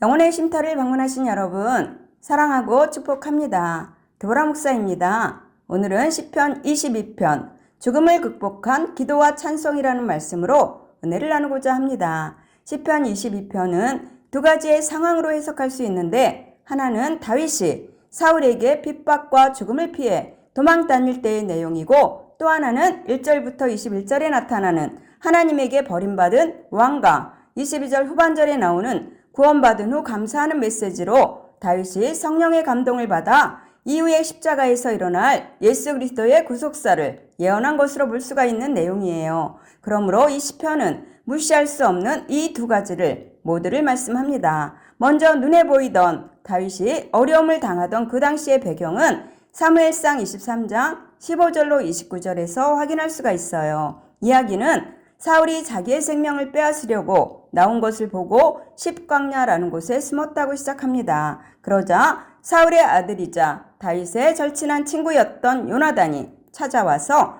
영혼의 쉼터를 방문하신 여러분, 사랑하고 축복합니다. 드보라 목사입니다. 오늘은 시편 22편, 죽음을 극복한 기도와 찬송이라는 말씀으로 은혜를 나누고자 합니다. 시편 22편은 두 가지의 상황으로 해석할 수 있는데, 하나는 다윗이 사울에게 핍박과 죽음을 피해 도망 다닐 때의 내용이고, 또 하나는 1절부터 21절에 나타나는 하나님에게 버림받은 왕과 22절 후반절에 나오는 구원받은 후 감사하는 메시지로 다윗이 성령의 감동을 받아 이후에 십자가에서 일어날 예수 그리스도의 구속사를 예언한 것으로 볼 수가 있는 내용이에요. 그러므로 이 시편은 무시할 수 없는 이 두 가지를 모두를 말씀합니다. 먼저 눈에 보이던 다윗이 어려움을 당하던 그 당시의 배경은 사무엘상 23장 15절로 29절에서 확인할 수가 있어요. 이야기는 사울이 자기의 생명을 빼앗으려고 나온 것을 보고 십광야라는 곳에 숨었다고 시작합니다. 그러자 사울의 아들이자 다윗의 절친한 친구였던 요나단이 찾아와서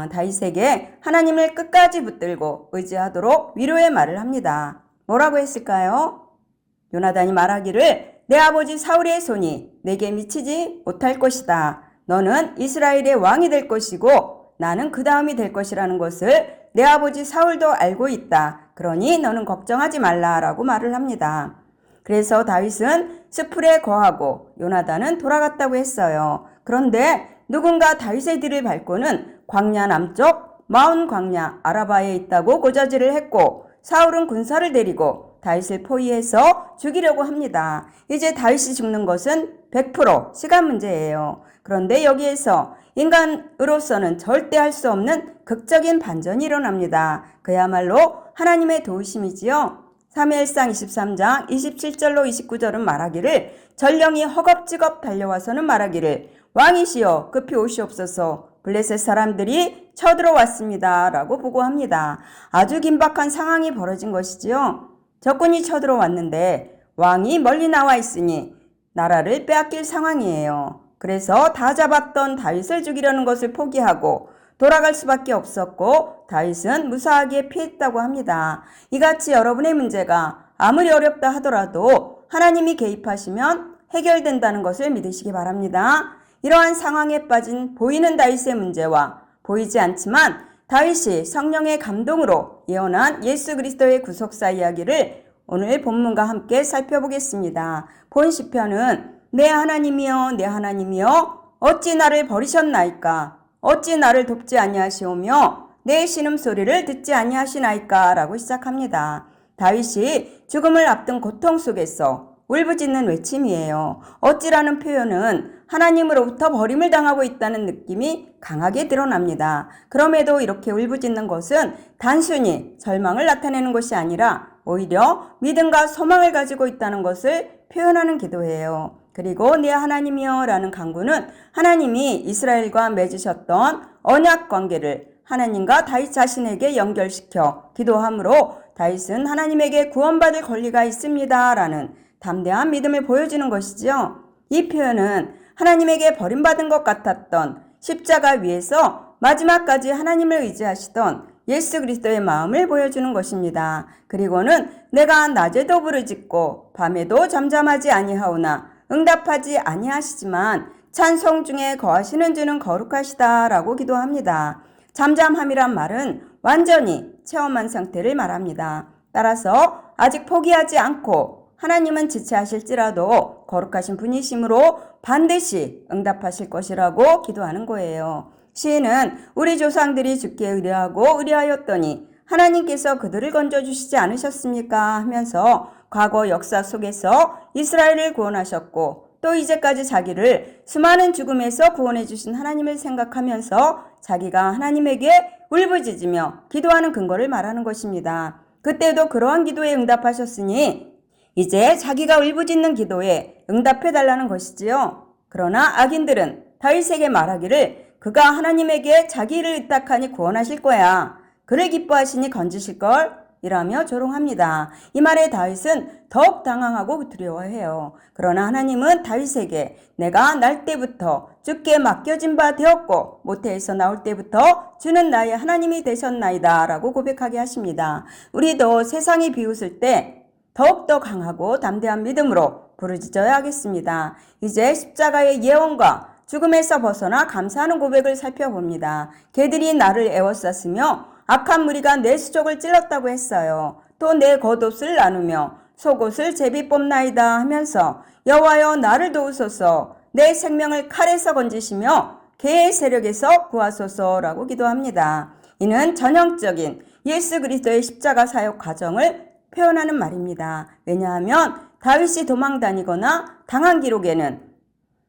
다윗에게 하나님을 끝까지 붙들고 의지하도록 위로의 말을 합니다. 뭐라고 했을까요? 요나단이 말하기를 내 아버지 사울의 손이 내게 미치지 못할 것이다. 너는 이스라엘의 왕이 될 것이고 나는 그 다음이 될 것이라는 것을 내 아버지 사울도 알고 있다. 그러니 너는 걱정하지 말라라고 말을 합니다. 그래서 다윗은 스풀에 거하고 요나단은 돌아갔다고 했어요. 그런데 누군가 다윗의 뒤를 밟고는 광야 남쪽 마온 광야 아라바에 있다고 고자질을 했고 사울은 군사를 데리고 다윗을 포위해서 죽이려고 합니다. 이제 다윗이 죽는 것은 100% 시간 문제예요. 그런데 여기에서 인간으로서는 절대 할 수 없는 극적인 반전이 일어납니다. 그야말로 하나님의 도우심이지요. 사무엘상 23장 27절로 29절은 말하기를 전령이 허겁지겁 달려와서는 말하기를 왕이시여 급히 오시옵소서 블레셋 사람들이 쳐들어왔습니다 라고 보고합니다. 아주 긴박한 상황이 벌어진 것이지요. 적군이 쳐들어왔는데 왕이 멀리 나와 있으니 나라를 빼앗길 상황이에요. 그래서 다 잡았던 다윗을 죽이려는 것을 포기하고 돌아갈 수밖에 없었고 다윗은 무사하게 피했다고 합니다. 이같이 여러분의 문제가 아무리 어렵다 하더라도 하나님이 개입하시면 해결된다는 것을 믿으시기 바랍니다. 이러한 상황에 빠진 보이는 다윗의 문제와 보이지 않지만 다윗이 성령의 감동으로 예언한 예수 그리스도의 구속사 이야기를 오늘 본문과 함께 살펴보겠습니다. 본 시편은 내 하나님이여 내 하나님이여 어찌 나를 버리셨나이까 어찌 나를 돕지 아니하시오며 내 신음소리를 듣지 아니하시나이까 라고 시작합니다. 다윗이 죽음을 앞둔 고통 속에서 울부짖는 외침이에요. 어찌라는 표현은 하나님으로부터 버림을 당하고 있다는 느낌이 강하게 드러납니다. 그럼에도 이렇게 울부짖는 것은 단순히 절망을 나타내는 것이 아니라 오히려 믿음과 소망을 가지고 있다는 것을 표현하는 기도예요. 그리고 내 하나님이여 라는 간구는 하나님이 이스라엘과 맺으셨던 언약 관계를 하나님과 다윗 자신에게 연결시켜 기도함으로 다윗은 하나님에게 구원받을 권리가 있습니다 라는 담대한 믿음을 보여주는 것이지요. 이 표현은 하나님에게 버림받은 것 같았던 십자가 위에서 마지막까지 하나님을 의지하시던 예수 그리스도의 마음을 보여주는 것입니다. 그리고는 내가 낮에도 부르짖고 밤에도 잠잠하지 아니하오나 응답하지 아니하시지만 찬송 중에 거하시는 주는 거룩하시다 라고 기도합니다. 잠잠함이란 말은 완전히 체험한 상태를 말합니다. 따라서 아직 포기하지 않고 하나님은 지체하실지라도 거룩하신 분이시므로 반드시 응답하실 것이라고 기도하는 거예요. 시인은 우리 조상들이 주께 의뢰하였더니 하나님께서 그들을 건져주시지 않으셨습니까? 하면서 과거 역사 속에서 이스라엘을 구원하셨고 또 이제까지 자기를 수많은 죽음에서 구원해 주신 하나님을 생각하면서 자기가 하나님에게 울부짖으며 기도하는 근거를 말하는 것입니다. 그때도 그러한 기도에 응답하셨으니 이제 자기가 울부짖는 기도에 응답해 달라는 것이지요. 그러나 악인들은 다윗에게 말하기를 그가 하나님에게 자기를 의탁하니 구원하실 거야. 그를 기뻐하시니 건지실걸? 이라며 조롱합니다. 이 말에 다윗은 더욱 당황하고 두려워해요. 그러나 하나님은 다윗에게 내가 날 때부터 주께 맡겨진 바 되었고 모태에서 나올 때부터 주는 나의 하나님이 되셨나이다 라고 고백하게 하십니다. 우리도 세상이 비웃을 때 더욱더 강하고 담대한 믿음으로 부르짖어야 하겠습니다. 이제 십자가의 예언과 죽음에서 벗어나 감사하는 고백을 살펴봅니다. 개들이 나를 애워쌌으며 악한 무리가 내 수족을 찔렀다고 했어요. 또 내 겉옷을 나누며 속옷을 제비 뽑나이다 하면서 여호와여 나를 도우소서, 내 생명을 칼에서 건지시며 개의 세력에서 구하소서라고 기도합니다. 이는 전형적인 예수 그리스도의 십자가 사역 과정을 표현하는 말입니다. 왜냐하면 다윗이 도망 다니거나 당한 기록에는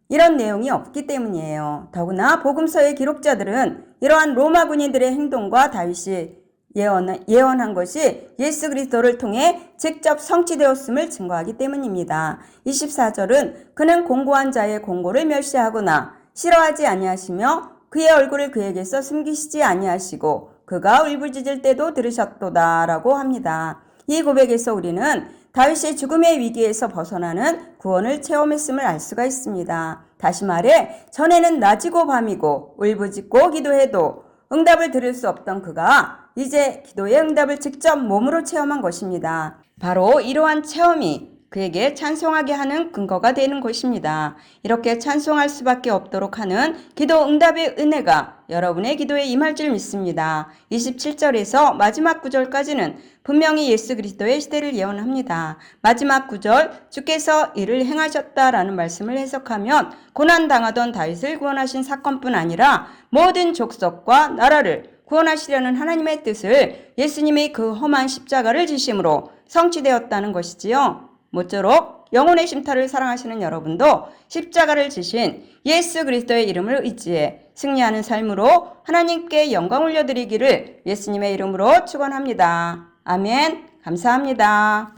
이런 내용이 없기 때문이에요. 더구나 복음서의 기록자들은 이러한 로마 군인들의 행동과 다윗이 예언한 것이 예수 그리스도를 통해 직접 성취되었음을 증거하기 때문입니다. 24절은 그는 공고한 자의 공고를 멸시하거나 싫어하지 아니하시며 그의 얼굴을 그에게서 숨기시지 아니하시고 그가 울부짖을 때도 들으셨도다 라고 합니다. 이 고백에서 우리는 다윗의 죽음의 위기에서 벗어나는 구원을 체험했음을 알 수가 있습니다. 다시 말해 전에는 낮이고 밤이고 울부짖고 기도해도 응답을 들을 수 없던 그가 이제 기도의 응답을 직접 몸으로 체험한 것입니다. 바로 이러한 체험이 그에게 찬송하게 하는 근거가 되는 것입니다. 이렇게 찬송할 수밖에 없도록 하는 기도 응답의 은혜가 여러분의 기도에 임할 줄 믿습니다. 27절에서 마지막 구절까지는 분명히 예수 그리스도의 시대를 예언합니다. 마지막 구절, 주께서 이를 행하셨다라는 말씀을 해석하면 고난당하던 다윗을 구원하신 사건뿐 아니라 모든 족속과 나라를 구원하시려는 하나님의 뜻을 예수님이 그 험한 십자가를 지심으로 성취되었다는 것이지요. 모쪼록 영혼의 쉼터를 사랑하시는 여러분도 십자가를 지신 예수 그리스도의 이름을 의지해 승리하는 삶으로 하나님께 영광 올려드리기를 예수님의 이름으로 축원합니다. 아멘. 감사합니다.